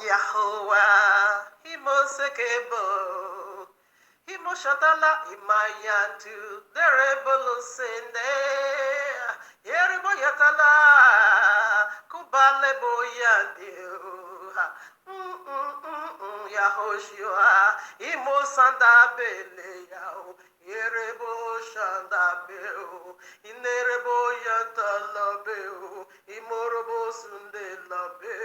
Yahuwah, Imosekebo, Imoshatala, Imayantu, Derebolo Sende, Yeribo Yatala, Kubalebo Yandio, Yahoshua, Imosanda Bele Yao, Yerebo Shandabeo, Inerebo Yatalabeo, Imorobo Sunde Labe,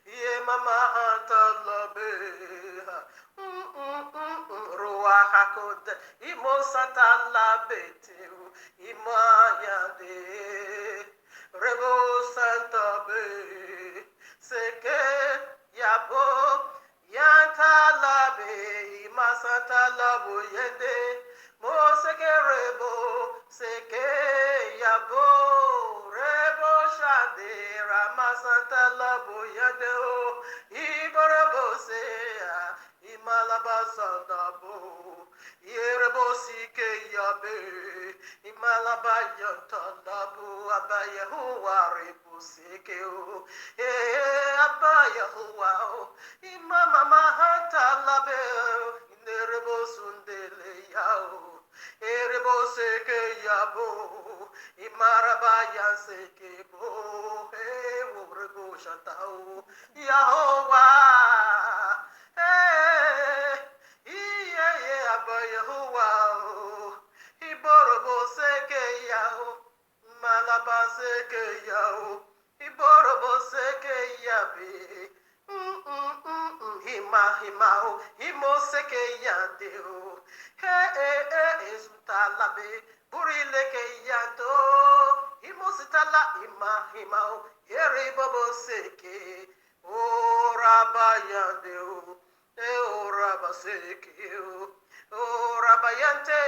Ye Mama Hanta Labe, Ruachakod, Imo Santa Labeteo, Imayade, Rebo Santa Be, Seke Yabo, Yanta Labe, Ima Santa Labo Yende, Moseke Rebo, Seke Yabo, Rebo Shade, Rama Santa Labo Yende, Iborabo Sea, Imalaba Sandabo, Yerebo Sike Yabe, Imalaba Yantalabu, Abayahuwa Rebu Sikeo, Abayahuwa, Imama Mahanta Labe, Nerebo Sundele Yao, Erebo Seke Yabo, Imaraba Yanseke Bo, Urebo Shatao, Yahowa. Iborobo seke yao, malaba seke yao, iborobo seke yabe, himao, himo seke yandeo, esutalabe, burileke yando, himo sitala himao, yeribobo seke, oraba yandeo, oraba seke, orabayante,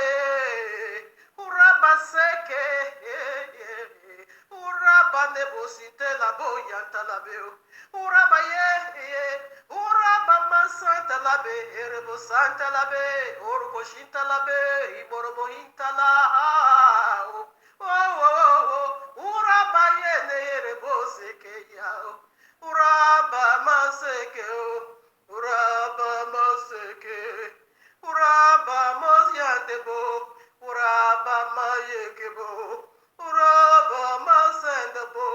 urabaseke, urabanebosite la boyanta la beo, urabaye, urabamasanta la be, erebosanta la be, oroboshinta la be, iborobohinta la urabaye ne ereboseke yao, urabamaseke, urabamaseke, Uraba Mosyandebo, Uraba Mayekebo, Uraba Masandebo,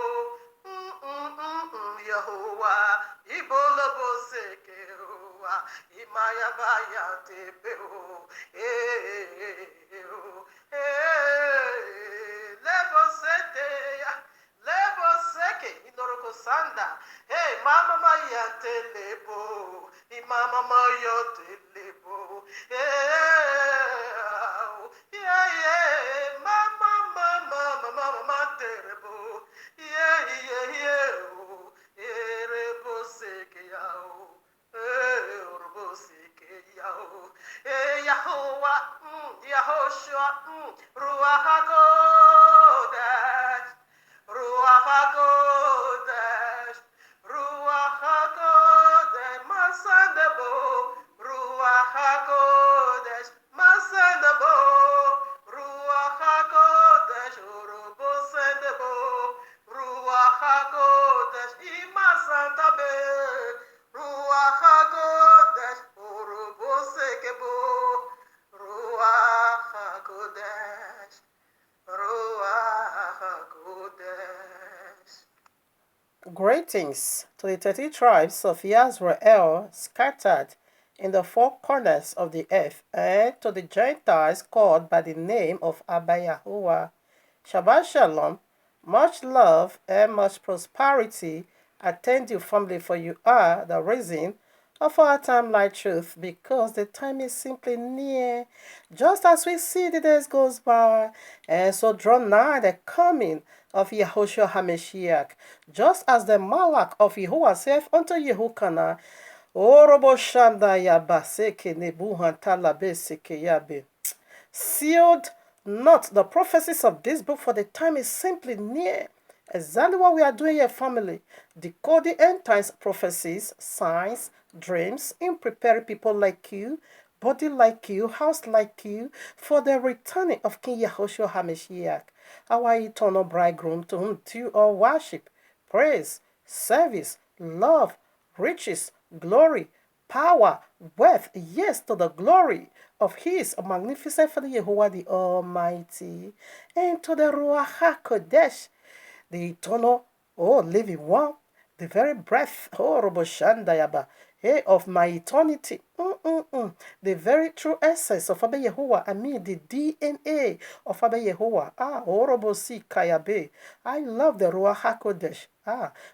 Yahuwah, Ibolabo Sekewa, Imaya Bayatebeo, Lebo Sete, Lebo Seke, Inoroko Sanda, hey, Mama Mayate Lebo, Imama Mayate Lebo, mama, terrible. Erebo seke yao, erebo seke yao, Yahuwah, Yahoshua, Ruach HaKodesh, Ruach HaKodesh, Ruach HaKodesh, Masandebo, Ruach HaKodesh, Masandebo, Ruach HaKodesh, Urubo Sandebo, Ruach HaKodesh, Imasantabe, Ruach HaKodesh, Urubo Sekebo, Ruach HaKodesh, Ruach HaKodesh. Greetings to the 30 tribes of Yisrael scattered in the four corners of the earth, and to the Gentiles called by the name of Abba Yahuwah. Shabbat Shalom, much love and much prosperity attend you family, for you are the reason of our timeline truth, because the time is simply near. Just as we see the days goes by, and so draw nigh the coming of Yahushua HaMashiach, just as the Malach of Yahuwah saith unto Yehukanah, Orobo Shanda Yabaseke Nebuhantalabe Yabe. Sealed not the prophecies of this book, for the time is simply near. Exactly what we are doing here, family. Decoding end times prophecies, signs, dreams, in preparing people like you, body like you, house like you, for the returning of King Yahushua HaMashiach, our eternal bridegroom, to whom due all worship, praise, service, love, riches, glory, power, wealth, yes, to the glory of His magnificent Father Jehovah the Almighty, and to the Ruach HaKodesh, the eternal, living one, the very breath, Roboshandayaba, of my eternity, the very true essence of Abba Yehovah, I mean the DNA of Abba Yehovah. Orobosi Kayabe. I love the Ruach HaKodesh.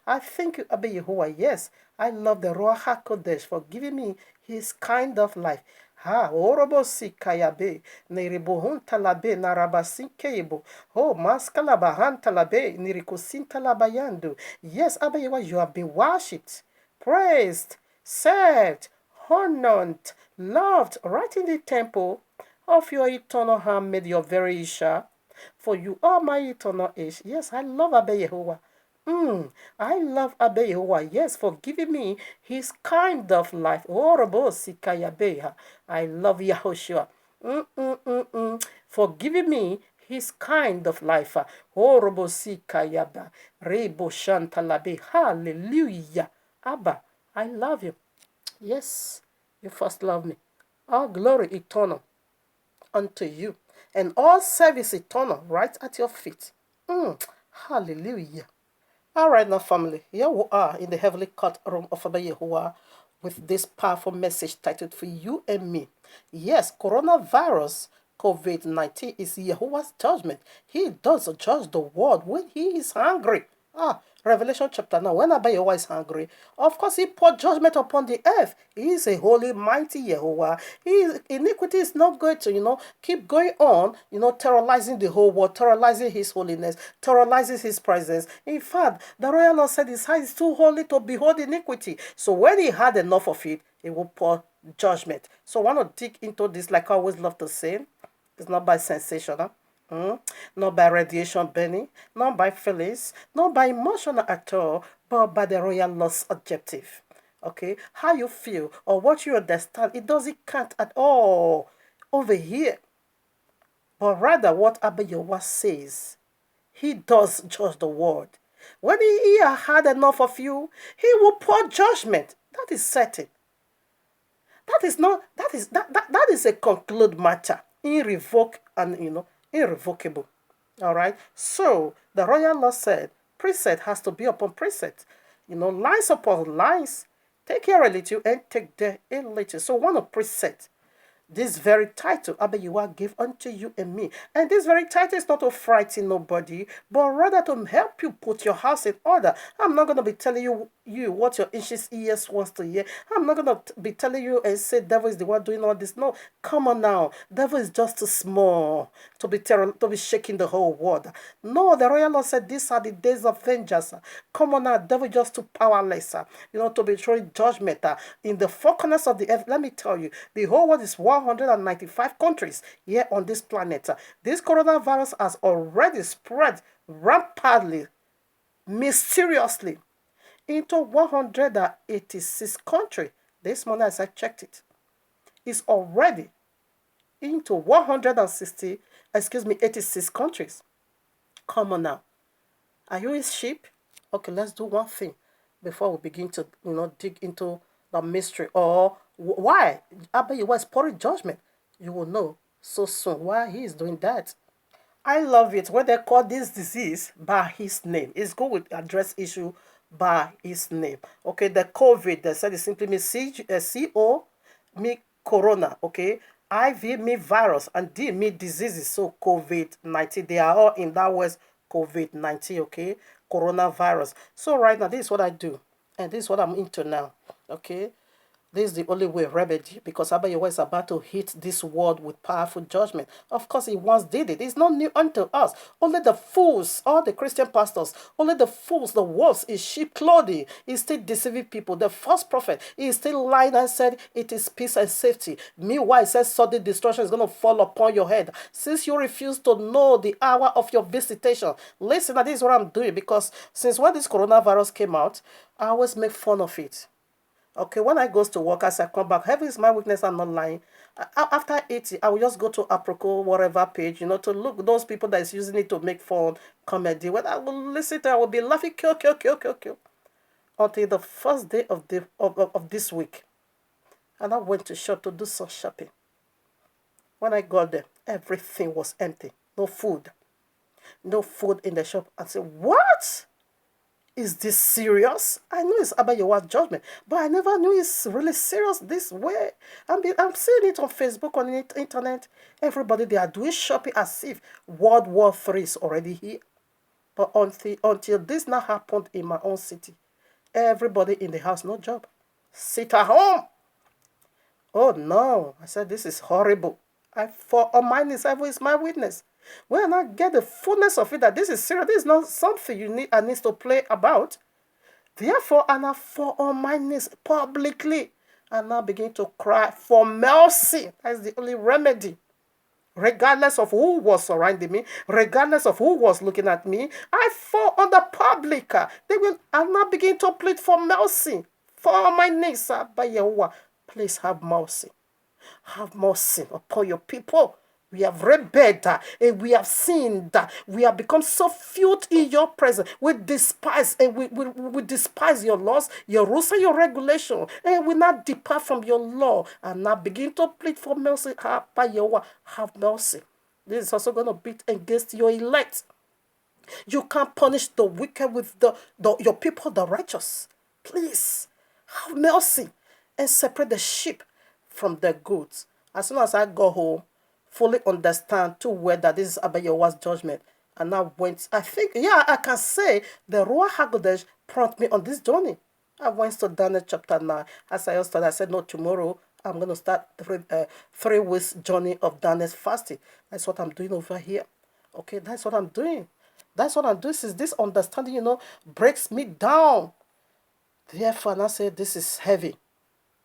I thank you, Abba Yehovah. Yes, I love the Ruach HaKodesh for giving me His kind of life. Orobosi Kayabe, Neribohun Talabe, Narabasin Keibo, Maskalabahan Talabe, Nirikusin Talabayando. Yes, Abba Yehovah, you have been worshipped, praised, served, honored, loved right in the temple of your eternal handmaid, your very Isha. For you are my eternal Ish. Yes, I love Abba Yehovah. I love Abba Yehovah. Yes, for giving me his kind of life. I love Yahushua. For giving me his kind of life. Hallelujah. Abba, I love you. Yes, you first love me. All glory eternal unto you, and all service eternal right at your feet. Hallelujah. All right, now, family, here we are in the heavenly courtroom of Abba Yahuwah with this powerful message titled For You and Me. Yes, coronavirus COVID-19 is Yahuwah's judgment. He does judge the world when he is hungry. Revelation chapter 9. When Abba Yehovah is hungry, of course he poured judgment upon the earth. He is a holy, mighty Yehovah. Iniquity is not going to, keep going on, terrorizing the whole world, terrorizing his holiness, terrorizing his presence. In fact, the royal Lord said his eye is too holy to behold iniquity. So when he had enough of it, he will pour judgment. So I want to dig into this, like I always love to say. It's not by sensation, not by radiation burning, not by feelings, not by emotional at all, but by the royal Lord's objective. Okay, how you feel or what you understand, it doesn't count at all over here. But rather what Abba Yehovah says, he does judge the world. When he had enough of you, he will pour judgment. That is certain. That is a concluded matter, irrevocable and irrevocable. All right. So the royal law said precept has to be upon precept. Lines upon lines. Take here a little and take there a little. So one of precept. This very title, Abba Yehovah gave unto you and me. And this very title is not to frighten nobody, but rather to help you put your house in order. I'm not going to be telling you what your anxious ears wants to hear. I'm not going to be telling you and say devil is the one doing all this. No, come on now. Devil is just too small to be shaking the whole world. No, the royal Lord said these are the days of vengeance. Come on now, devil just too powerless. To be throwing judgment in the four corners of the earth. Let me tell you, the whole world is 195 countries here on this planet. This coronavirus has already spread rapidly, mysteriously, into 186 countries. This morning, as I checked it, it's already into 86 countries. Come on now. Are you his sheep? Okay, let's do one thing before we begin to, dig into the mystery or why Abba Yehovah is pouring judgment. You will know so soon why he is doing that. I love it when they call this disease by his name. It's good with address issue by his name. Okay, the COVID, they said it simply means CO, me corona, okay? IV me virus and D me diseases, so COVID-19. They are all in that word COVID-19, okay? Coronavirus. So right now, this is what I do. And this is what I'm into now, okay? This is the only way remedy because Abba Yehovah is about to hit this world with powerful judgment. Of course, he once did it. It's not new unto us. Only the fools, all the Christian pastors, only the fools, the wolves in sheep clothing is still deceiving people. The false prophet is still lying and said it is peace and safety. Meanwhile, it says sudden destruction is going to fall upon your head. Since you refuse to know the hour of your visitation, listen, this is what I'm doing because since when this coronavirus came out, I always make fun of it. Okay, when I goes to work, as I come back, heavy is my weakness, I'm not lying. After 80, I will just go to Aproko, whatever page, to look those people that is using it to make fun, comedy. When I will listen to it, I will be laughing, kill. until the first day of this week. And I went to shop to do some shopping. When I got there, everything was empty. No food. No food in the shop. I said, what? Is this serious? I know it's about your judgment, but I never knew it's really serious this way. I'm seeing it on Facebook, on the internet. Everybody, they are doing shopping as if World War III is already here. But until this now happened in my own city, everybody in the house, no job. Sit at home. Oh no. I said, this is horrible. I fall on my knees. Heaven is my witness. When I get the fullness of it that this is serious, this is not something I need to play about. Therefore, and I fall on my knees publicly and I begin to cry for mercy. That's the only remedy. Regardless of who was surrounding me, regardless of who was looking at me, I fall on the public. They will and I begin to plead for mercy. Fall on my knees, by Yahuwah. Please have mercy. Have mercy upon your people. We have rebelled and we have sinned. We have become so filthy in your presence. We despise and we despise your laws, your rules, and your regulation. And we not depart from your law and now begin to plead for mercy. Have mercy. This is also going to be against your elect. You can't punish the wicked with your people, the righteous. Please have mercy and separate the sheep from the goats. As soon as I go home, fully understand too well that this is about your judgment. And I went, I think, I can say the Ruach HaKodesh prompted me on this journey. I went to Daniel chapter 9. As I started, I said, no, tomorrow I'm going to start 3 weeks journey of Daniel's fasting. That's what I'm doing over here. Okay, that's what I'm doing. That's what I'm doing. This understanding, breaks me down. Therefore, I say, this is heavy.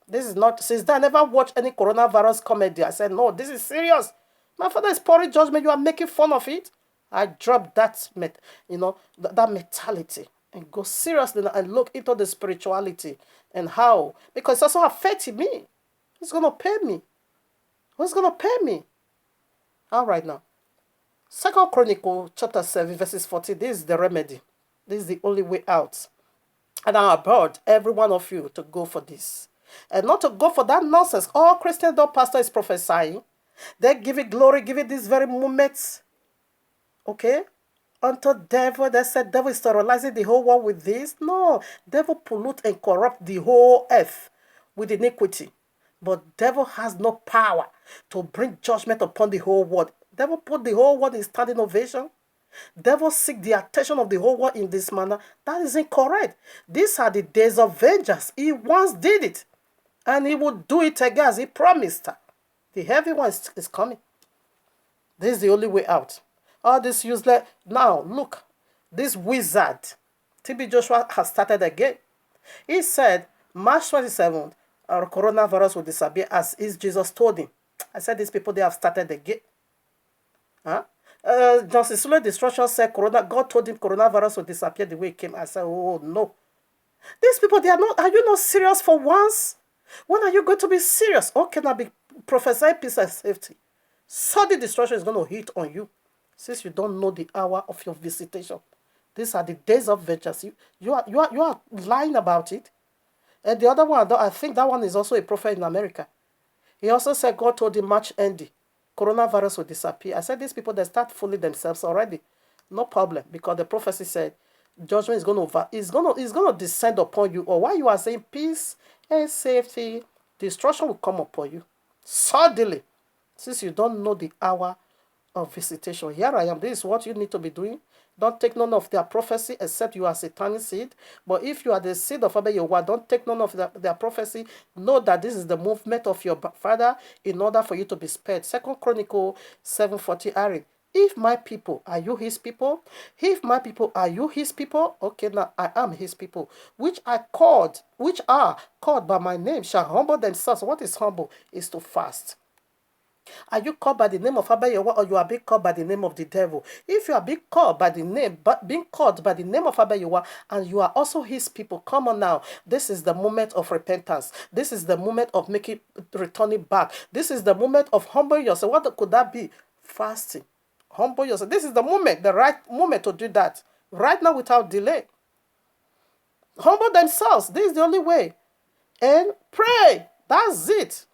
This is not, since I never watched any coronavirus comedy. I said, no, this is serious. My father is pouring judgment. You are making fun of it. I dropped that mentality and go seriously and look into the spirituality and how. Because it's also affecting me. Who's going to pay me? Who's going to pay me? All right now. 2 Chronicles chapter 7 verses 40. This is the remedy. This is the only way out. And I urge every one of you to go for this. And not to go for that nonsense. All Christian pastor is prophesying. They give it glory, give it this very moment. Okay? Unto devil, they said devil is sterilizing the whole world with this. No. Devil pollute and corrupt the whole earth with iniquity. But devil has no power to bring judgment upon the whole world. Devil put the whole world in standing ovation. Devil seek the attention of the whole world in this manner. That is incorrect. These are the days of vengeance. He once did it. And he will do it again as he promised. The heavy one is coming. This is the only way out. All this useless. Now, look. This wizard, TB Joshua, has started again. He said, March 27th, our coronavirus will disappear as is Jesus told him. I said, these people, they have started again. Huh? Johnson Sule Destruction said, God told him coronavirus will disappear the way it came. I said, oh, no. These people, they are you not serious for once? When are you going to be serious? Or can I be prophesying peace and safety? Sudden destruction is going to hit on you since you don't know the hour of your visitation. These are the days of vengeance. You are lying about it. And the other one, I think that one is also a prophet in America. He also said God told him March ending, coronavirus will disappear. I said these people, they start fooling themselves already. No problem, because the prophecy said judgment is going to descend upon you. Or while you are saying peace and safety, destruction will come upon you suddenly, since you don't know the hour of visitation. Here I am. This is what you need to be doing. Don't take none of their prophecy except you are satanic seed. But if you are the seed of Abba Yehovah, don't take none of their prophecy. Know that this is the movement of your father in order for you to be spared. 2 Chronicles 7:40. Ari. If my people, are you his people? If my people, are you his people? Okay, now I am his people, which are called by my name, shall humble themselves. What is humble? Is to fast. Are you called by the name of Abba Yehovah, or you are being called by the name of the devil? If you are being called by the name of Abba Yehovah, and you are also his people, come on now. This is the moment of repentance. This is the moment of returning back. This is the moment of humbling yourself. What could that be? Fasting. Humble yourself. This is the moment, the right moment to do that. Right now without delay. Humble themselves. This is the only way. And pray. That's it.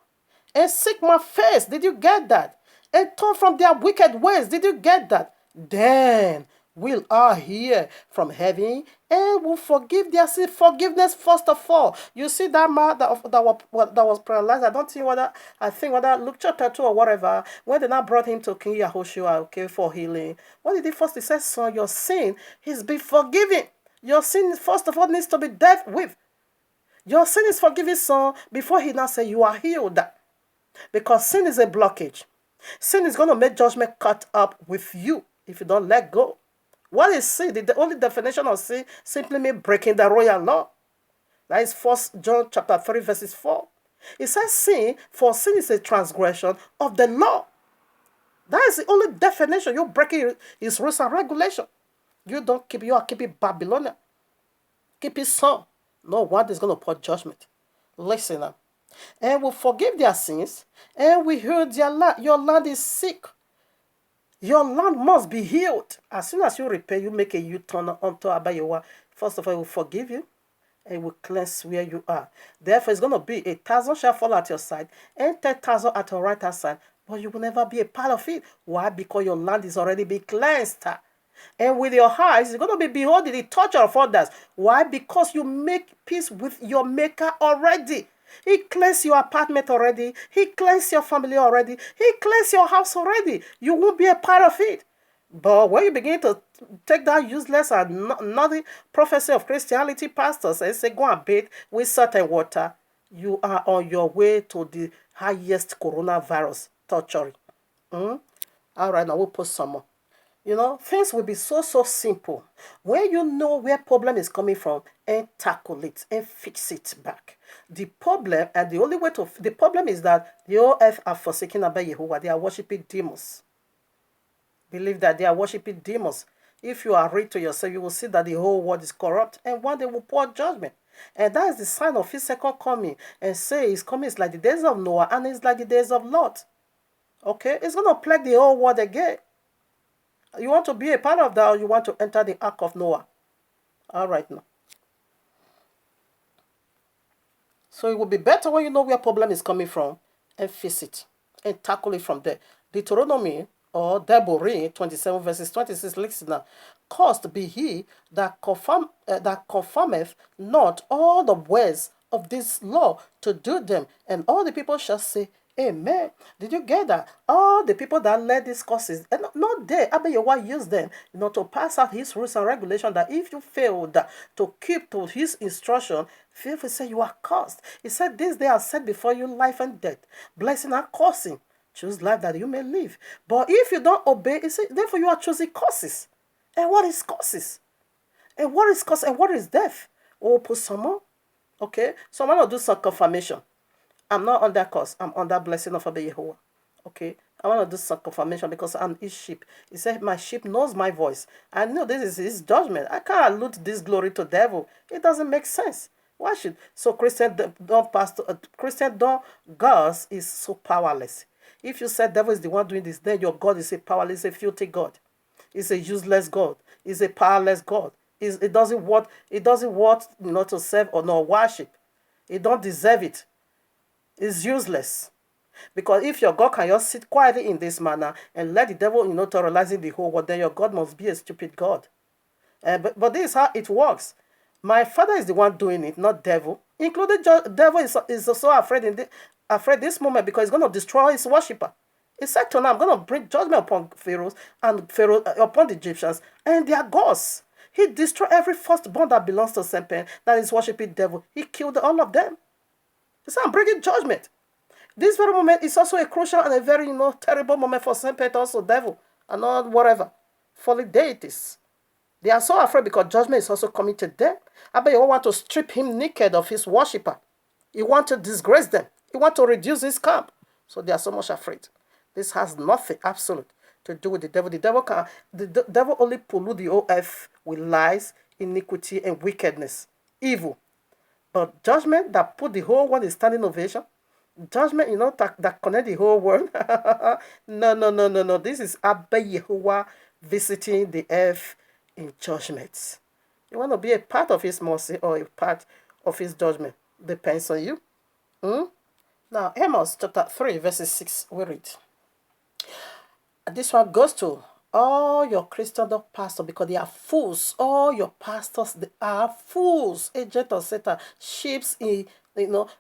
And seek my face. Did you get that? And turn from their wicked ways. Did you get that? Then will I hear from heaven and will forgive their sin. Forgiveness first of all. You see that man that was paralyzed. I think whether Luke chapter 2 or whatever, when they now brought him to King Yahushua, okay, for healing. What did he first? He said, son, your sin is be forgiven. Your sin, first of all, needs to be dealt with. Your sin is forgiven, son, before he now say you are healed. Because sin is a blockage. Sin is going to make judgment cut up with you if you don't let go. What is sin? The only definition of sin simply means breaking the royal law. That is 1 John chapter 3 verses 4. It says sin, for sin is a transgression of the law. That is the only definition. You're breaking his rules and regulation. You are keeping Babylonian. Keep his son. No one is going to put judgment. Listen up. And will forgive their sins, and we heal their land. Your land is sick. Your land must be healed. As soon as you repent, you make a U-turn unto Abayewa. First of all, it will forgive you, and it will cleanse where you are. Therefore, it's going to be 1,000 shall fall at your side, and 10,000 at your right hand side, but you will never be a part of it. Why? Because your land is already be cleansed. And with your eyes, you're going to be beholding the torture of others. Why? Because you make peace with your maker already. He cleansed your apartment already. He cleansed your family already. He cleansed your house already. You won't be a part of it. But when you begin to take that useless and naughty prophecy of Christianity pastors and say, go and bathe with salt and water, you are on your way to the highest coronavirus torture. All right, now we'll put some more. Things will be so simple. When you know where problem is coming from and tackle it and fix it back. The problem is that the whole earth are forsaken Abba Yehovah. They are worshiping demons. Believe that they are worshiping demons. If you are read to yourself, you will see that the whole world is corrupt and one day will pour judgment. And that is the sign of his second coming. And say his coming is like the days of Noah and it's like the days of Lot. Okay? It's going to plague the whole world again. You want to be a part of that or you want to enter the ark of Noah? All right now. So it will be better when you know where problem is coming from and face it and tackle it from there. Deuteronomy or Deborah 27 verses 26, listen now. Cursed be he that confirmeth not all the words of this law to do them, and all the people shall say, Amen. Did you get that? All the people that led these courses, and not they, Abba Yehovah used them, to pass out his rules and regulations that if you failed to keep to his instruction, Philip say you are cursed. He said, this day I set before you life and death, blessing and cursing. Choose life that you may live. But if you don't obey, he said, therefore you are choosing curses. And what is curses? And what is curse? And what is death? Oh, put some more. Okay, so I'm going to do some confirmation. I'm not under curse. I'm under blessing of Abba Yehovah. Okay? I want to do some confirmation because I'm his sheep. He said, my sheep knows my voice. I know this is his judgment. I can't allude this glory to devil. It doesn't make sense. Why should? So Christian God is so powerless. If you said devil is the one doing this, then your God is a powerless, a filthy God. It's a useless God. It's a powerless God. It doesn't want to serve or not worship. It don't deserve it. Is useless. Because if your God can just sit quietly in this manner and let the devil, terrorizing the whole world, then your God must be a stupid God. But this is how it works. My Father is the one doing it, not devil. Including devil is also afraid this moment because he's going to destroy his worshipper. He said to now, I'm going to bring judgment upon Pharaoh upon the Egyptians and their gods. He destroyed every firstborn that belongs to Sempen that is worshiping devil. He killed all of them. He said, I'm bringing judgment. This very moment is also a crucial and a very, terrible moment for Sempen, also devil, and not whatever. Fallen deities. They are so afraid because judgment is also coming to them. I bet you want to strip him naked of his worshipper. He want to disgrace them. He want to reduce his camp. So they are so much afraid. This has nothing absolute to do with the devil. The devil only pollute the whole earth with lies, iniquity, and wickedness, evil. But judgment that put the whole world in standing ovation, judgment, that connect the whole world. No. This is Abba Yehovah visiting the earth in judgment. You want to be a part of his mercy or a part of his judgment? Depends on you. Hmm? Now, Amos chapter 3, verses 6, we read. This one goes to all your Christian pastors because they are fools. All your pastors, they are fools. Agent of Satan, sheep's in,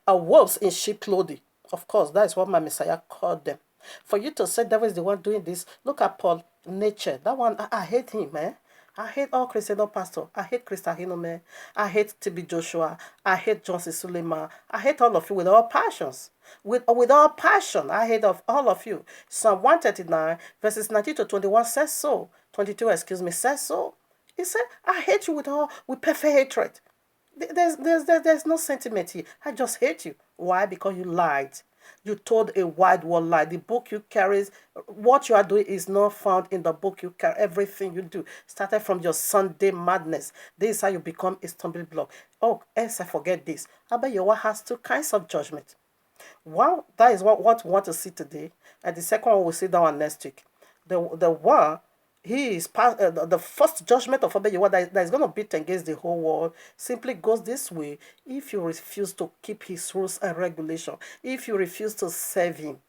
wolves in sheep clothing. Of course, that is what my Messiah called them. For you to say devil is the one doing this, look at Paul nature. That one, I hate him, man. I hate all Christian pastors. I hate Krista Hinome. I hate TB Joshua. I hate Johnson Suleiman. I hate all of you with all passions. With all passion, I hate of all of you. Psalm 139, verses 19 to 21 says so. 22, excuse me, says so. He said, I hate you with perfect hatred. There's no sentiment here. I just hate you. Why? Because you lied. You told a wide world lie. The book you carry, what you are doing is not found in the book you carry. Everything you do started from your Sunday madness. This is how you become a stumbling block. Oh, else I forget this. Abba Yehowa has two kinds of judgment. One, that is what we want to see today. And the second one we'll see that one next week. The one, he is the first judgment of Abba Yehowa that is going to beat against the whole world simply goes this way. If you refuse to keep his rules and regulation, if you refuse to serve him,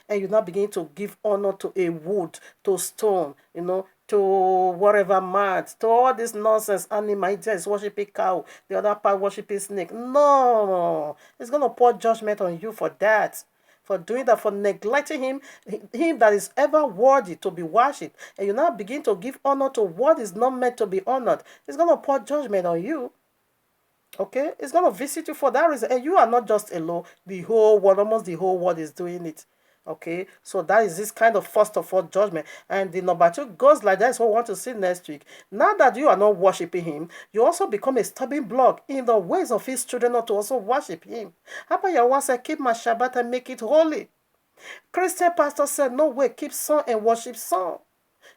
and you now begin to give honor to a wood, to stone, to whatever mat, to all this nonsense. Animal is worshiping cow, the other part worshiping snake. No, it's going to pour judgment on you for that. For doing that, for neglecting him that is ever worthy to be worshipped. And you now begin to give honor to what is not meant to be honored. It's going to pour judgment on you. Okay? It's going to visit you for that reason. And you are not just alone. The whole world, almost the whole world is doing it. Okay, so that is this kind of first of all judgment. And the number two goes like that. Is what we want to see next week. Now that you are not worshiping him, you also become a stubborn block in the ways of his children not to also worship him. Abba Yehowa said, keep my Shabbat and make it holy. Christian pastor said, no way, keep song and worship song.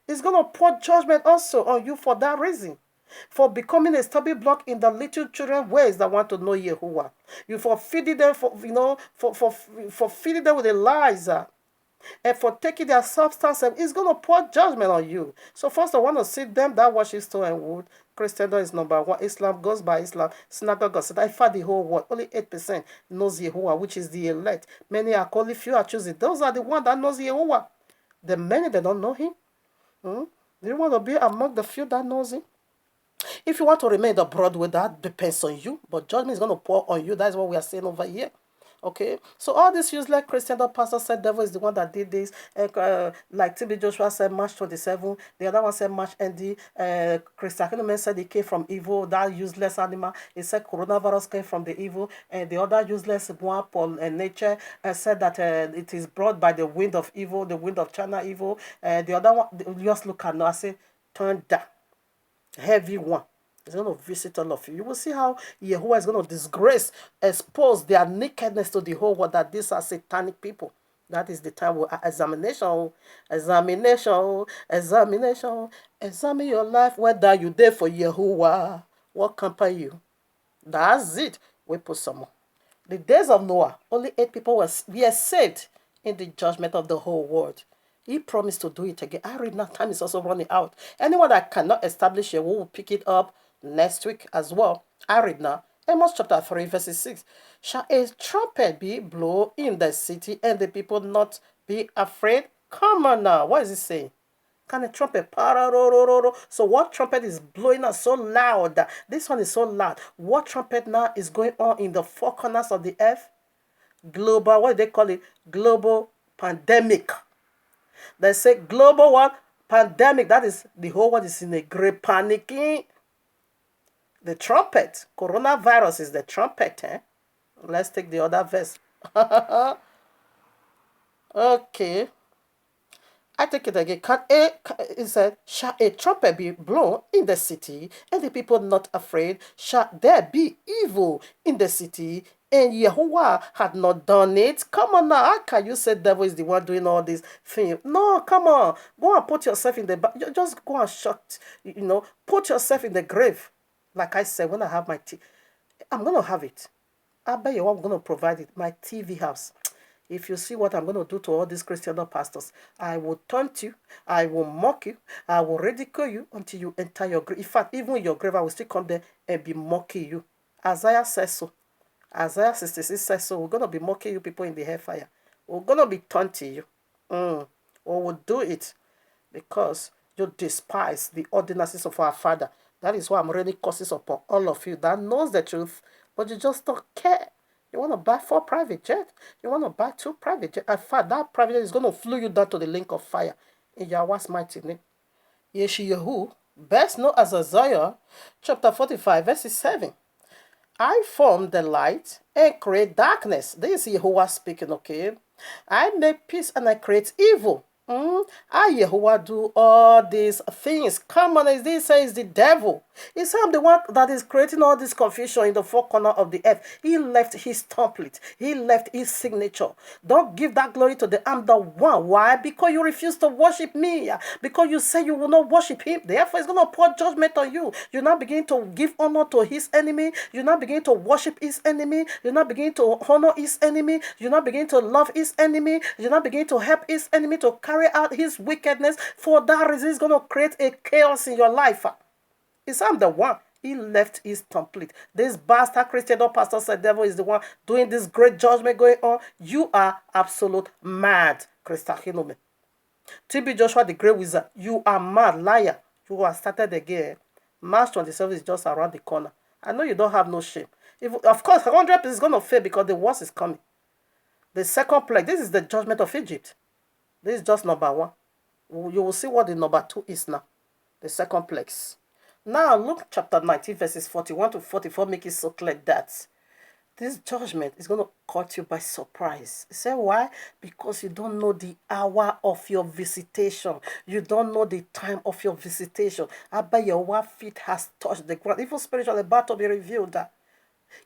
It's going to pour judgment also on you for that reason. For becoming a stubborn block in the little children ways that want to know Yahuwah. You for feeding them for feeding them with the lies and for taking their substance, it's going to pour judgment on you. So first I want to see them that worship stone and wood. Christendom is number one. Islam goes by Islam. Synagogue goes. I find the whole world. Only 8% knows Yahuwah, which is the elect. Many are called, few are choosing. Those are the ones that knows Yahuwah. The many that don't know him. Do you want to be among the few that knows him? If you want to remain the Broadway, that depends on you. But judgment is going to pour on you. That's what we are saying over here. Okay, so all these useless Christian pastor said devil is the one that did this. Like TB Joshua said March 27. The other one said March ND. Christian Kingdom said he came from evil. That useless animal. He said coronavirus came from the evil. And the other useless one, Paul Nature, said that it is brought by the wind of evil, the wind of China evil. The other one, just look at now. I say turn down. Heavy one. It's going to visit all of you. You will see how Yahuwah is going to disgrace, expose their nakedness to the whole world, that these are satanic people. That is the time of examination. Examine your life, whether you there for Yahuwah. What company you? That's it. We put some more. The days of Noah, only 8 people were saved in the judgment of the whole world. He promised to do it again. I read now, time is also running out. Anyone that cannot establish it, we will pick it up next week as well. I read now. Amos chapter 3, verses 6. Shall a trumpet be blown in the city and the people not be afraid? Come on now. What is it saying? Can a trumpet? So what trumpet is blowing out so loud? This one is so loud. What trumpet now is going on in the 4 corners of the earth? Global, what do they call it? Global pandemic. They say global what? Pandemic. That is, the whole world is in a great panicking. The trumpet. Coronavirus is the trumpet. Let's take the other verse. Okay. I take it again. It said, shall a trumpet be blown in the city, and the people not afraid? Shall there be evil in the city, and Yahuwah had not done it? Come on now. How can you say devil is the one doing all these things? No, come on. Go and put yourself in the... Just go and shut... Put yourself in the grave. Like I said, when I have my tea, I'm going to have it. I bet you I'm going to provide it. My TV house. If you see what I'm going to do to all these Christian pastors, I will taunt you, I will mock you, I will ridicule you until you enter your grave. In fact, even in your grave, I will still come there and be mocking you. Isaiah says so. Isaiah 66 says so. We're going to be mocking you people in the hellfire. We're going to be taunting you. We will do it because you despise the ordinances of our Father. That is why I'm raining curses upon all of you that knows the truth, but you just don't care. You want to buy 4 private jets. You want to buy 2 private jets. In fact, that private jet is going to flew you down to the lake of fire in Yahweh's mighty name. Yeshayahu, best known as Isaiah, chapter 45, verse 7. I form the light and create darkness. This is Yehovah speaking, okay? I make peace and I create evil. I, Yehovah, do all these things. Come on, as this says the devil. It's I'm the one that is creating all this confusion in the 4 corners of the earth. He left his template. He left his signature. Don't give that glory to the I'm the one. Why? Because you refuse to worship me. Because you say you will not worship him. Therefore, he's going to pour judgment on you. You're not beginning to give honor to his enemy. You're not beginning to worship his enemy. You're not beginning to honor his enemy. You're not beginning to love his enemy. You're not beginning to help his enemy to carry out his wickedness. For that reason, it's going to create a chaos in your life. It's I'm the one. He left his template. This bastard Christian or pastor said devil is the one doing this great judgment going on. You are absolute mad, Christa Hinome. TB Joshua the great wizard. You are mad, liar. You are started again. March 27 is just around the corner. I know you don't have no shame. Of course, 100% is going to fail because the worst is coming. The second plague, this is the judgment of Egypt. This is just number 1. You will see what the number 2 is now. The second plague. Now, Luke chapter 19, verses 41 to 44 make it so clear that this judgment is going to caught you by surprise. You say why? Because you don't know the hour of your visitation. You don't know the time of your visitation. Abba, your feet has touched the ground. Even spiritually about to be revealed.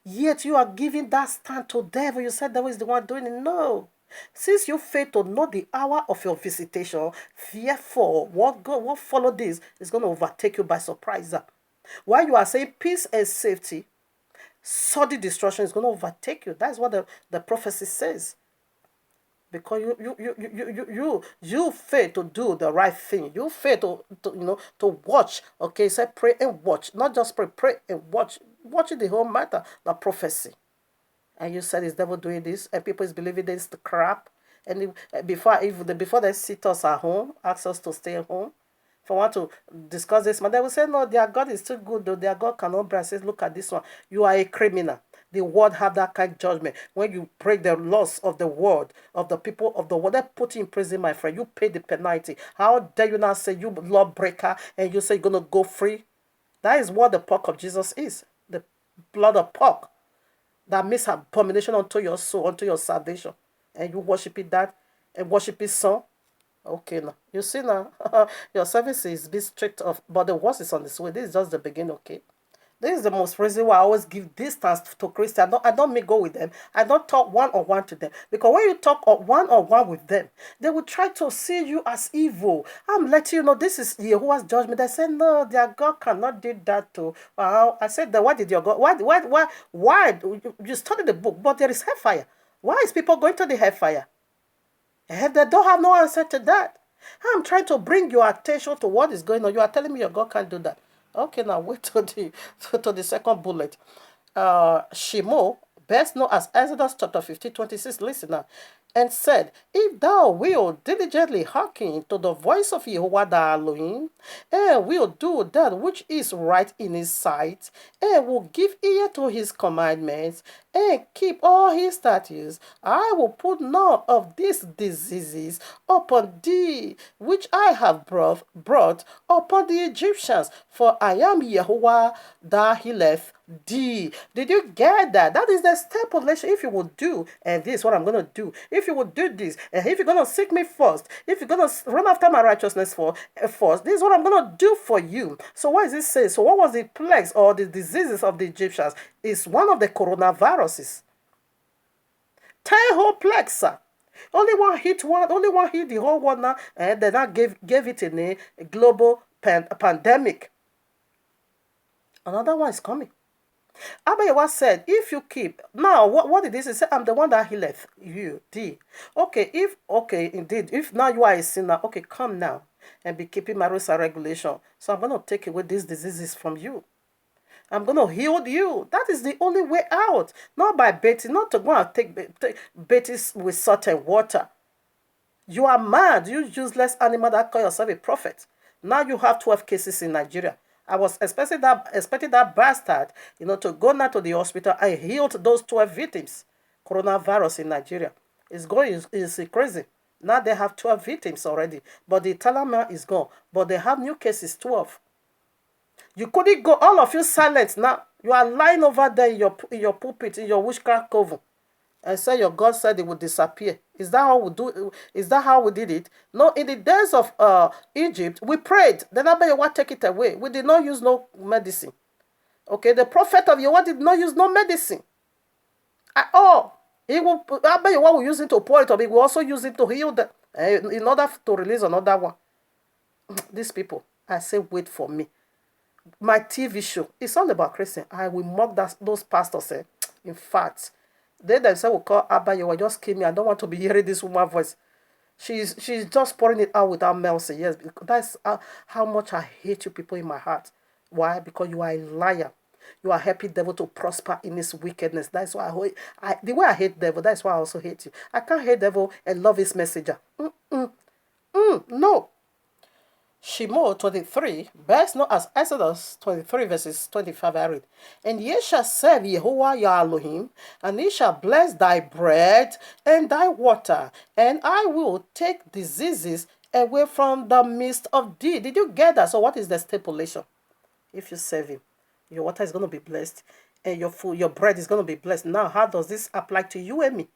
Yet you are giving that stand to devil. You said devil is the one doing it. No. Since you fail to know the hour of your visitation, therefore, what follow this is going to overtake you by surprise. While you are saying peace and safety, sudden destruction is going to overtake you. That's what the prophecy says. Because you fail to do the right thing. You fail to watch. Okay, say pray and watch. Not just pray and watch. Watching the whole matter, the prophecy. And you said, is devil doing this? And people is believing this the crap. And before they sit us at home, ask us to stay at home. If I want to discuss this, but they will say, no, their God is too good, though. Their God cannot bear. Says, look at this one. You are a criminal. The world have that kind of judgment. When you break the laws of the world, of the people of the world, they put you in prison, my friend. You pay the penalty. How dare you not say you lawbreaker and you say you're going to go free? That is what the pork of Jesus is. The blood of pork. That makes abomination unto your soul, unto your salvation. And you worship it that and worship his son. Okay, now. You see now, your service is be strict of, but the worst is on this way. This is just the beginning, okay? This is the most reason why I always give distance to Christians. I don't make go with them. I don't talk one-on-one to them. Because when you talk one-on-one with them, they will try to see you as evil. I'm letting you know this is Jehovah's judgment. They say, no, their God cannot do that too. I said, why did your God, why? You study the book, but there is hellfire. Why is people going to the hellfire? And they don't have no answer to that. I'm trying to bring your attention to what is going on. You are telling me your God can't do that. Okay, now wait to the second bullet. Shemo, best known as Exodus chapter 15, 26, listen now, and said, if thou wilt diligently hearken to the voice of Jehovah thy Elohim, and will do that which is right in his sight, and will give ear to his commandments, and keep all his statutes, I will put none of these diseases upon thee, which I have brought upon the Egyptians, for I am Jehovah that he left thee. Did you get that? That is the stipulation. If you will do, and this is what I'm going to do. If you will do this, and if you're going to seek me first, if you're going to run after my righteousness first, this is what I'm going to do for you. So what does it say? So what was the plagues or the diseases of the Egyptians? It's one of the coronaviruses. 10 whole plagues, sir. Only one hit the whole world now, and then I gave it in a global pandemic. Another one is coming. Abayawa said, if you keep, now what did this say? I'm the one that healeth you, D. Okay, okay, indeed, if now you are a sinner, okay, come now and be keeping my rules and regulation. So I'm going to take away these diseases from you. I'm going to heal you. That is the only way out. Not by bathing, not to go and take bathing with salt and water. You are mad. You useless animal that call yourself a prophet. Now you have 12 cases in Nigeria. I was expecting that bastard, to go now to the hospital and heal those 12 victims. Coronavirus in Nigeria. It's crazy. Now they have 12 victims already. But the Italian man is gone. But they have new cases, 12. You couldn't go, all of you silent now. You are lying over there in your pulpit, in your witchcraft coven, and say your God said it would disappear. Is that how we do? Is that how we did it? No, in the days of Egypt, we prayed. Then Abayawa take it away. We did not use no medicine. Okay, the prophet of Yahweh did not use no medicine at all. Abayawa will use it to pour it up. He will also use it to heal them in order to release another one. These people, I say, wait for me. My TV show, it's all about Christian. I will mock those pastors. In fact, they themselves will call Abayawa, just kill me. I don't want to be hearing this woman's voice. She's just pouring it out without mercy. Yes, because that's how much I hate you people in my heart. Why? Because you are a liar. You are helping devil to prosper in his wickedness. That's why the way I hate devil, that's why I also hate you. I can't hate devil and love his messenger. No. Shemot 23, best known as Exodus 23 verses 25, I read. And ye shall serve Yehovah your Elohim, and he shall bless thy bread and thy water, and I will take diseases away from the midst of thee. Did you get that? So what is the stipulation? If you serve him, your water is going to be blessed, and your food, your bread is going to be blessed. Now, how does this apply to you and me?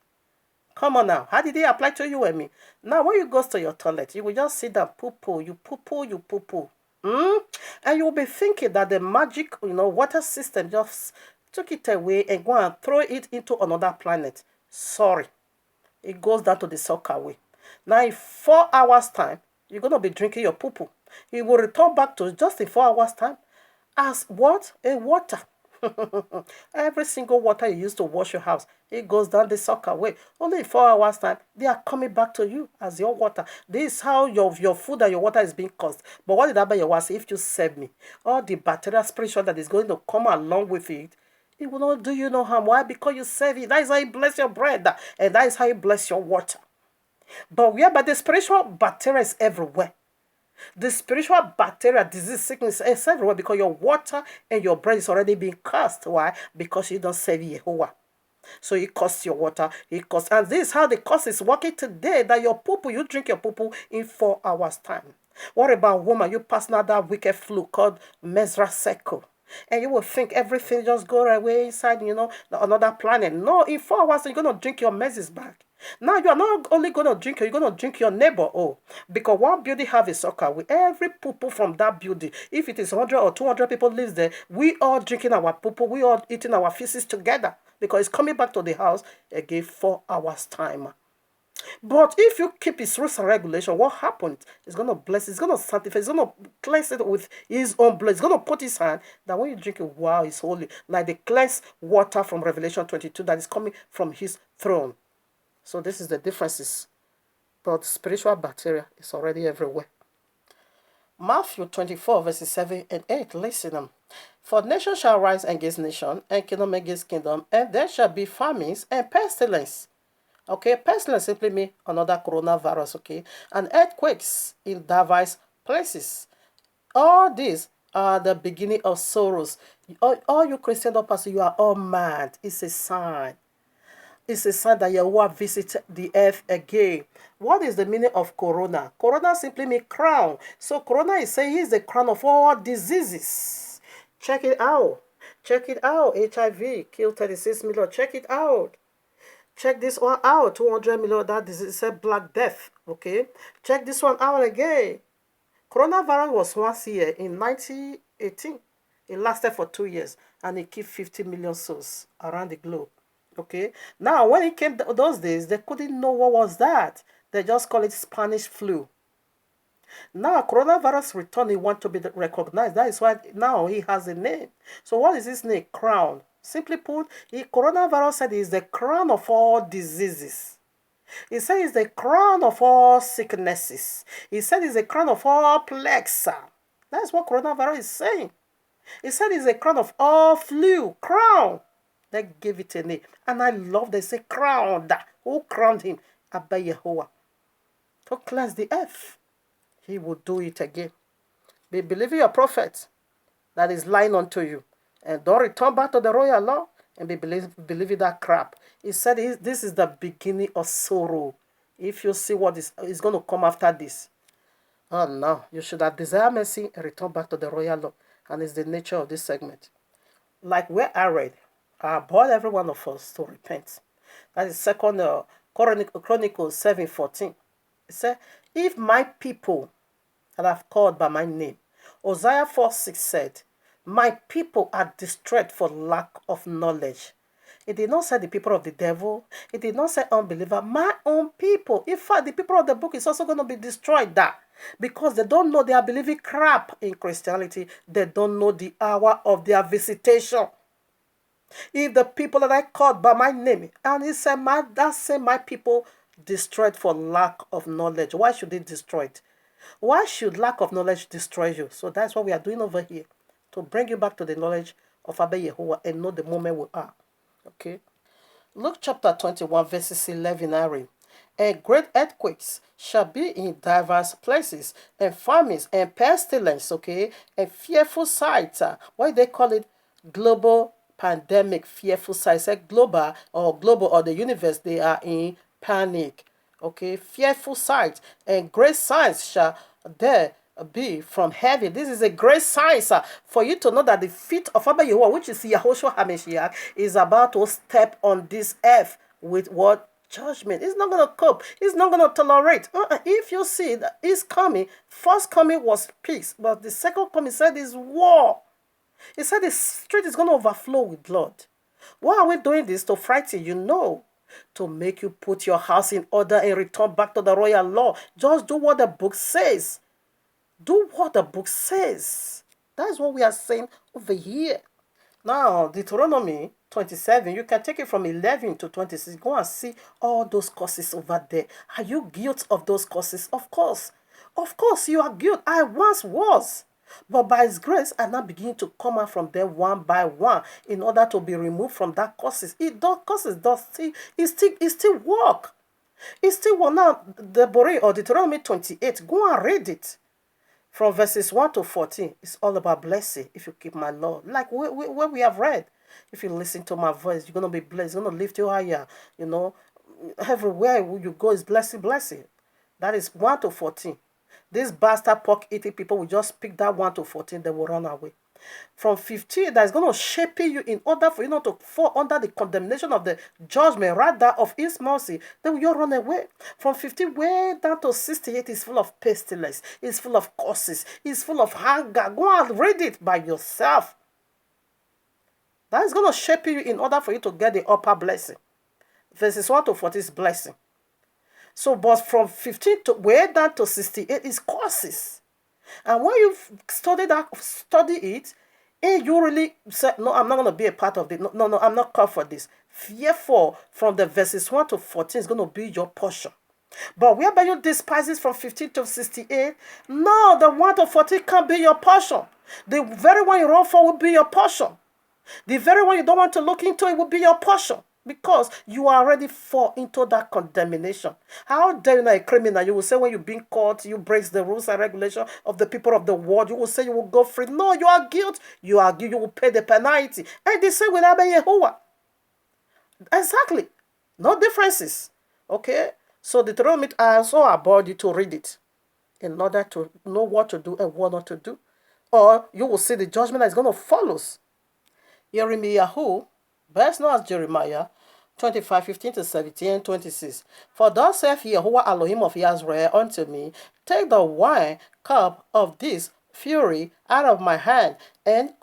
Come on now. How did it apply to you and me? Now, when you go to your toilet, you will just sit down, poo-poo, you poo-poo, you poo-poo. And you will be thinking that the magic, water system just took it away and go and throw it into another planet. Sorry. It goes down to the soccer way. Now, in 4 hours' time, you're going to be drinking your poo-poo. It will return back to just in 4 hours' time as what? A water. Every single water you use to wash your house, it goes down the soccer way. Only in 4 hours time, they are coming back to you as your water. This is how your food and your water is being caused. But what did Abayawa say? If you serve me, all the bacteria spiritual that is going to come along with it, it will not do you no harm. Why? Because you serve it. That is how you bless your bread, and that is how you bless your water. But the spiritual bacteria is everywhere. The spiritual bacteria, disease, sickness is everywhere because your water and your bread is already being cursed. Why? Because you don't serve Yehovah. So it costs your water, and this is how the curse is working today, that your poo-poo, you drink your poo-poo in 4 hours time. What about woman? You pass now that wicked flu called Mesra and you will think everything just go away inside, another planet. No, in 4 hours, you're going to drink your messes back. Now, you are not only going to drink, you're going to drink your neighbor. Because one building have a soccer with every poo-poo from that building. If it is 100 or 200 people lives there, we all drinking our poo-poo, we all eating our feces together. Because it's coming back to the house again 4 hours time. But if you keep his rules and regulation, what happens? He's going to bless, he's going to sanctify, he's going to cleanse it with his own blood. He's going to put his hand that when you drink it, wow, it's holy. Like the cleansed water from Revelation 22 that is coming from his throne. So this is the differences. But spiritual bacteria is already everywhere. Matthew 24 verses 7 and 8. Listen. For nation shall rise against nation, and kingdom against kingdom, and there shall be famines and pestilence. Okay, pestilence simply means another coronavirus, okay? And earthquakes in diverse places. All these are the beginning of sorrows. All you Christian pastors, you are all mad. It's a sign. It's a sign that Yahweh visited the earth again. What is the meaning of corona? Corona simply means crown. So corona is saying he is the crown of all diseases. Check it out. Check it out. HIV killed 36 million. Check it out. Check this one out. 200 million. That disease is a Black Death. Okay. Check this one out again. Coronavirus was once here in 1918. It lasted for 2 years and it killed 50 million souls around the globe. Okay. Now, when it came those days, they couldn't know what was that. They just call it Spanish flu. Now, coronavirus return, he want to be recognized. That is why now he has a name. So what is his name? Crown. Simply put, the coronavirus said is the crown of all diseases. He said it's the crown of all sicknesses. He said it's the crown of all plagues. That's what coronavirus is saying. He said it's the crown of all flu. Crown. They gave it a name. And I love they say crowned. Who crowned him? Abba Yehovah. To cleanse the earth. He will do it again. Be believing your prophet that is lying unto you. And don't return back to the royal law and be believing that crap. He said this is the beginning of sorrow. If you see what is going to come after this. Oh no, you should have desired mercy and return back to the royal law. And it's the nature of this segment. Like where I read, I brought every one of us to repent. That is 2 Chronicles 7:14. It said, if my people that I've called by my name. Hosea 4:6 said, my people are destroyed for lack of knowledge. It did not say the people of the devil. It did not say unbeliever. My own people. In fact, the people of the book is also going to be destroyed because they don't know they are believing crap in Christianity. They don't know the hour of their visitation. If the people that I called by my name, and he said, my people destroyed for lack of knowledge. Why should they destroy it? Why should lack of knowledge destroy you? So that's what we are doing over here, to bring you back to the knowledge of Abba Yehovah and know the moment we are. Okay. Luke chapter 21 verses 11 I read, and great earthquakes shall be in diverse places, and famines and pestilence, okay, and fearful sights. Why they call it global pandemic, fearful sights? Global or the universe, they are in panic. Okay, fearful sights and great signs shall there be from heaven. This is a great sign, for you to know that the feet of Abba Yehovah, which is Yahushua HaMashiach, is about to step on this earth with what? Judgment. He's not going to cope. He's not going to tolerate. If you see that he's coming, first coming was peace, but the second coming said is war. He said the street is going to overflow with blood. Why are we doing this? To frighten you? No. To make you put your house in order and return back to the royal law. Just do what the book says. Do what the book says. That's what we are saying over here. Now, Deuteronomy 27, you can take it from 11 to 26. Go and see all those curses over there. Are you guilty of those curses? Of course. Of course, you are guilty. I once was. But by His grace, I now begin to come out from them one by one in order to be removed from that curses. It still work. It still work. Now, Deborah or Deuteronomy 28, go and read it. From verses 1 to 14, it's all about blessing if you keep my law. Like what we have read. If you listen to my voice, you're going to be blessed. It's going to lift you higher. You know, everywhere you go is blessing, blessing. That is 1 to 14. These bastard pork eating people will just pick that 1 to 14, they will run away. From 15, that is going to shape you in order for you not to fall under the condemnation of the judgment, rather of His mercy. Then you run away. From 15 way down to 68 is full of pestilence, it's full of curses, it's full of hunger. Go and read it by yourself. That is going to shape you in order for you to get the upper blessing. Verses 1 to 40 is blessing. So, but from 15 to way down to 68 is curses. And when you study it, and you really say, no, I'm not going to be a part of it. No, I'm not called for this. Therefore, from the verses 1 to 14 is going to be your portion. But whereby you despise it from 15 to 68, no, the 1 to 14 can't be your portion. The very one you run for will be your portion. The very one you don't want to look into, it will be your portion. Because you already fall into that condemnation. How dare you, not a criminal? You will say when you're being caught, you break the rules and regulations of the people of the world. You will say you will go free. No, you are guilty. You are guilty. You will pay the penalty. And they say with Abba Yehovah. Exactly. No differences. Okay? So Deuteronomy, I also abhor you to read it in order to know what to do and what not to do. Or you will see the judgment that is going to follow. Jeremiah, best known as Jeremiah 25:15 to 17 and 26. For thus saith Yehovah Elohim of Israel unto me, take the wine cup of this fury out of my hand, and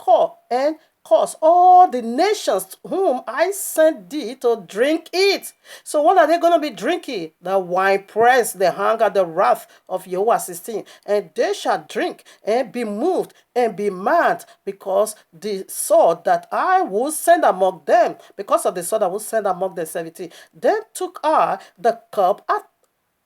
cause all the nations whom I sent thee to drink it. So what are they going to be drinking? The winepress, the hunger, the wrath of Yahweh 16. And they shall drink and be moved and be mad because the sword that I will send among them, because of the sword I will send among the 70. Then took I the cup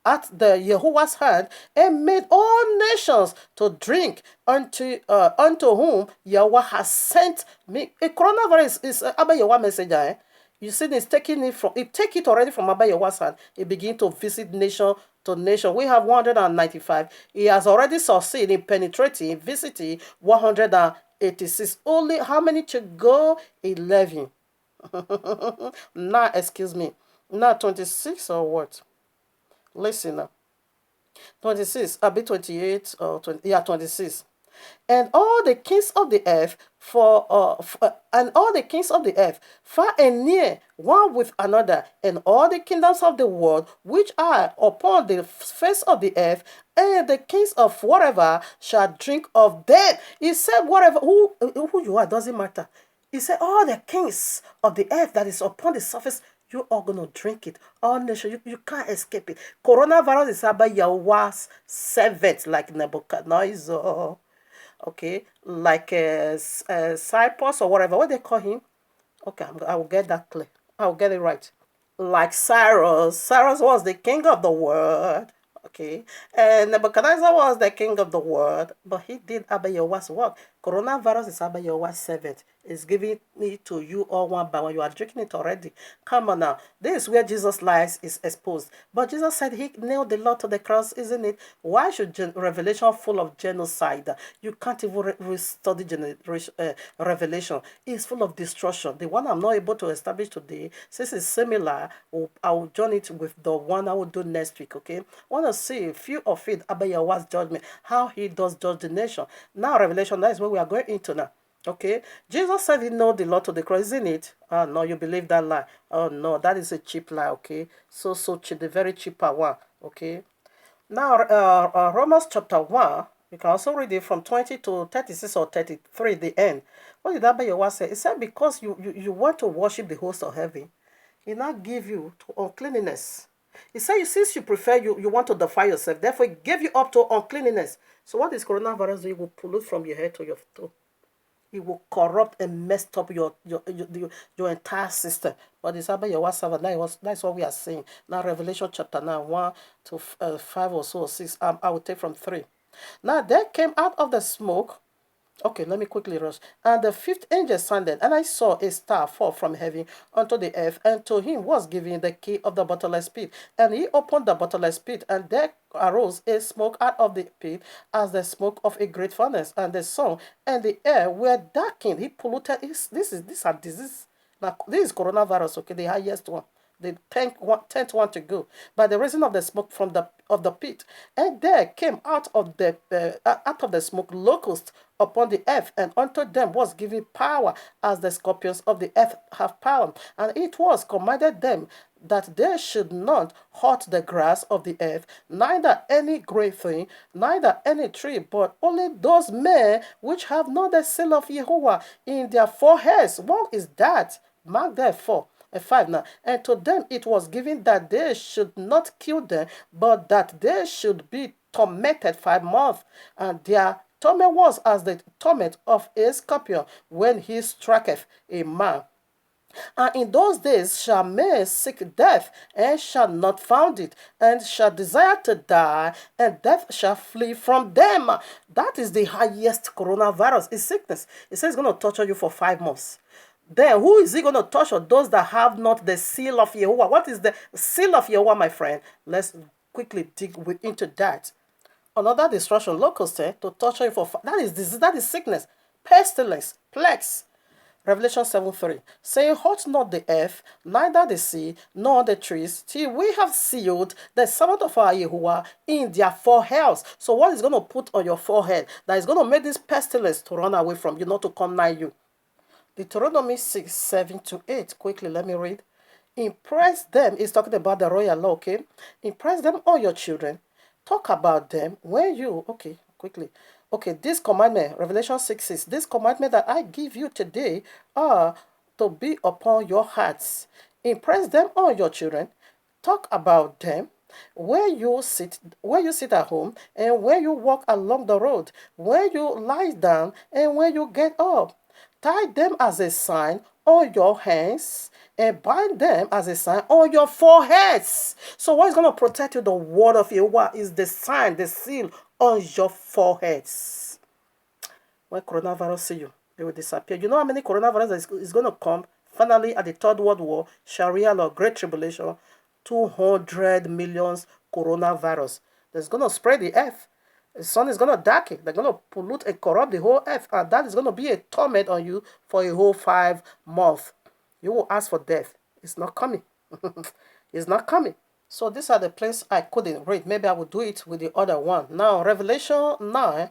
at the Yehovah's hand and made all nations to drink unto whom Yahweh has sent me. A coronavirus is Abba Yahweh messenger. You see, it's taking it from it take it already from Abba Yahweh's hand. It begin to visit nation to nation. We have 195. He has already succeeded in penetrating, visiting 186. Only how many to go? 11. Now, excuse me. Now 26 or what? Listen now. 26, a bit 28 or 20, yeah, 26. And all the kings of the earth and all the kings of the earth, far and near, one with another, and all the kingdoms of the world which are upon the face of the earth, and the kings of whatever shall drink of them. He said, whatever who you are doesn't matter. He said, all the kings of the earth that is upon the surface, you are going to drink it. All nations, you can't escape it. Coronavirus is about Yahweh's servants like Nebuchadnezzar, okay, like Cyprus or whatever. What they call him? Okay, I will get that clear. I will get it right. Like Cyrus. Cyrus was the king of the world. Okay. And Nebuchadnezzar was the king of the world, but he did Abba Yahweh's work. Coronavirus is Abba Yahweh's servant. It's giving it to you all one by one. You are drinking it already. Come on now. This is where Jesus' lies is exposed. But Jesus said he nailed the Lord to the cross, isn't it? Why should Revelation full of genocide? You can't even study Revelation. It's full of destruction. The one I'm not able to establish today, since it's similar, I will join it with the one I will do next week, okay? I want to see a few of it about Yahweh's judgment, how he does judge the nation. Now, Revelation, that is what we are going into now. Okay, Jesus said he know the Lord to the cross, isn't it? Oh no, you believe that lie. Oh no, that is a cheap lie. Okay, so cheap, the very cheaper one. Okay, now Romans chapter 1, you can also read it from 20 to 36 or 33, the end. What did Abba Yahweh say? It said because you want to worship the host of heaven, he now give you to uncleanness. He said, since you prefer, you want to defile yourself, therefore he gave you up to uncleanness. So what is coronavirus? It will pollute from your head to your toe. It will corrupt and mess up your entire system. But it's about your WhatsApp, and that's what we are saying. Now, Revelation chapter 9, 1 to 5 or so, or 6, I will take from 3. Now, there came out of the smoke. Okay, let me quickly rush. And the fifth angel sounded, and I saw a star fall from heaven unto the earth, and to him was given the key of the bottomless pit. And he opened the bottomless pit, and there arose a smoke out of the pit, as the smoke of a great furnace. And the sun and the air were darkened. He polluted. This is now this is coronavirus. Okay, the highest one. The tenth one to go, by the reason of the smoke from the pit, and there came out of the smoke locusts upon the earth, and unto them was given power, as the scorpions of the earth have power. And it was commanded them that they should not hurt the grass of the earth, neither any great thing, neither any tree, but only those men which have not the seal of Jehovah in their foreheads. What is that? Mark therefore. 5 now. And to them it was given that they should not kill them, but that they should be tormented 5 months. And their torment was as the torment of a scorpion when he striketh a man. And in those days shall men seek death, and shall not find it, and shall desire to die, and death shall flee from them. That is the highest coronavirus, is sickness. It says it's going to torture you for 5 months. Then who is he going to touch? Or those that have not the seal of Jehovah. What is the seal of Jehovah, my friend? Let's quickly dig into that. Another destruction, locust, to torture you for that is disease, that is sickness, pestilence, plagues. Revelation 7:3, saying, hurt not the earth, neither the sea, nor the trees, till we have sealed the servant of our Jehovah in their foreheads. So what is going to put on your forehead that is going to make this pestilence to run away from you, not to come nigh you? Deuteronomy 6:7-8. Quickly, let me read. Impress them, is talking about the royal law, okay? Impress them on your children. Talk about them when you, okay, quickly. Okay, this commandment, Revelation 6 6, this commandment that I give you today are to be upon your hearts. Impress them on your children. Talk about them where you sit at home, and where you walk along the road, where you lie down, and when you get up. Tie them as a sign on your hands and bind them as a sign on your foreheads. So, what is going to protect you? The word of Yahweh is the sign, the seal on your foreheads. When coronavirus see you, it will disappear. You know how many coronavirus is going to come finally at the Third World War, Sharia law, Great Tribulation? 200 million coronavirus. That's going to spread the earth. The sun is going to darken. They're going to pollute and corrupt the whole earth. And that is going to be a torment on you for a whole 5 months. You will ask for death. It's not coming. It's not coming. So these are the places I couldn't read. Maybe I will do it with the other one. Now, Revelation 9,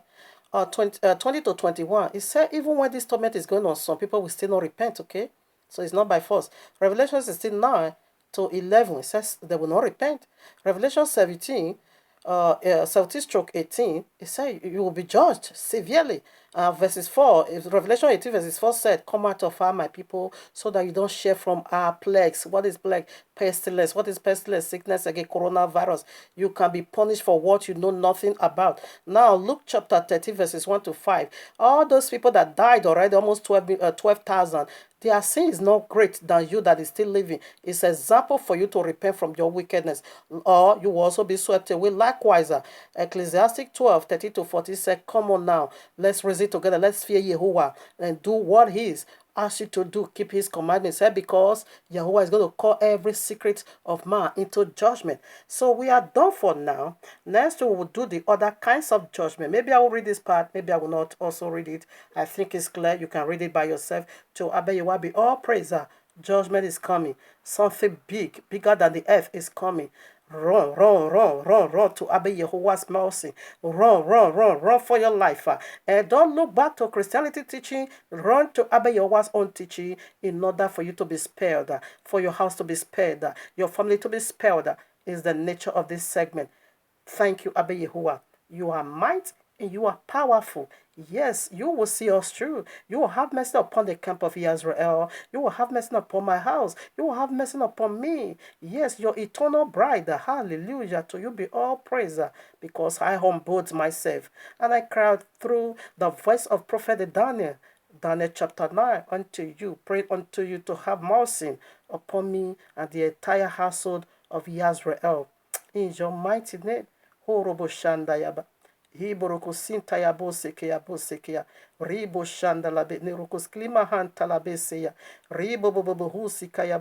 20 to 21. It said even when this torment is going on, some people will still not repent, okay? So it's not by force. Revelation 16, 9 to 11, it says they will not repent. Revelation 17, 17 stroke 18, it says you will be judged severely. Verses 4, Revelation 18 verses 4 said, come out of her, my people, so that you don't share from our plagues. What is plague? Pestilence. What is pestilence? Sickness, again, coronavirus. You can be punished for what you know nothing about. Now, Luke chapter 13 verses 1 to 5. All those people that died already, almost 12,000, their sin is not great than you that is still living. It's an example for you to repent from your wickedness, or you will also be swept away. Likewise, Ecclesiastic 12, 30 to 40 said, come on now, let's reason together, let's fear Yehovah and do what he is asked you to do, keep his commandments, because Yahweh is going to call every secret of man into judgment. So we are done for now. Next we will do the other kinds of judgment. Maybe I will read this part, maybe I will not also read it. I think it's clear. You can read it by yourself. To Abba Yahweh be all praise. Judgment is coming. Something big, bigger than the earth is coming. Run, run, run, run, run to Abba Yehovah's mercy. Run, run, run, run for your life. And don't look back to Christianity teaching. Run to Abba Yehovah's own teaching in order for you to be spared, for your house to be spared, your family to be spared. Is the nature of this segment. Thank you, Abba Yehovah. You are might and you are powerful. Yes, you will see us through. You will have mercy upon the camp of Israel. You will have mercy upon my house. You will have mercy upon me. Yes, your eternal bride. Hallelujah. To you be all praise, because I humbled myself and I cried through the voice of Prophet Daniel. Daniel chapter 9, unto you, pray unto you to have mercy upon me and the entire household of Israel. In your mighty name, Horobo Shandayaba. Hiboroko Sintaya Bosekea Bosekea. Ribo Shandalabe Nerokos Klima Hantalabeseya. Ribo Bobo Husikaya.